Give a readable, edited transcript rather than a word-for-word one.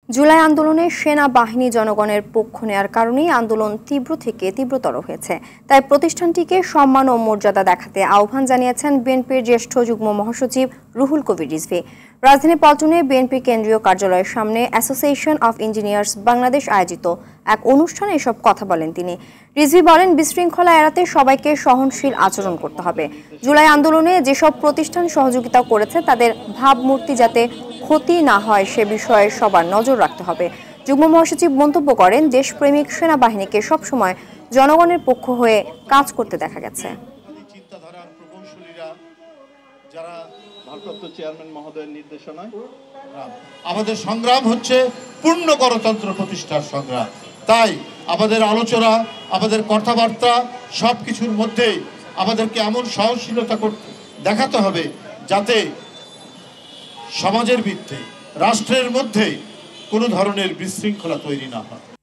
জুলাই আন্দোলনে সেনাবাহিনী জনগণের পক্ষ নেয়ার কারণেই আন্দোলন তীব্র থেকে তীব্রতর হয়েছে। তাই প্রতিষ্ঠানটিকে সম্মান ও মর্যাদা দেখাতে আহ্বান জানিয়েছেন বিএনপির জ্যেষ্ঠ যুগ্ম মহাসচিব রুহুল কবির রিজভী। রাজধানী পল্টনে বিএনপি কেন্দ্রীয় কার্যালয়ের সামনে অ্যাসোসিয়েশন অফ ইঞ্জিনিয়ার্স বাংলাদেশ আয়োজিত এক অনুষ্ঠানে এসব কথা বলেন তিনি। রিজভী বলেন, বিশৃঙ্খলা এড়াতে সবাইকে সহনশীল আচরণ করতে হবে। জুলাই আন্দোলনে যেসব প্রতিষ্ঠান সহযোগিতা করেছে তাদের ভাবমূর্তি যাতে ক্ষতি না হয় সে বিষয়ে সবার নজর রাখতে হবে। যুগ্ম মহাসচিব মন্তব্য করেন, দেশপ্রেমিক সেনাবাহিনীকে সবসময় জনগণের পক্ষ হয়ে কাজ করতে দেখা গেছে। আমাদের সংগ্রাম হচ্ছে পূর্ণ গণতন্ত্র প্রতিষ্ঠার সংগ্রাম। তাই আমাদের আলোচনা, আমাদের কথাবার্তা সবকিছুর মধ্যেই আমাদেরকে এমন সহনশীলতা দেখাতে হবে যাতে সমাজের ভিত্তিতে রাষ্ট্রের মধ্যে কোনো ধরনের বিশৃঙ্খলা তৈরি না হয়।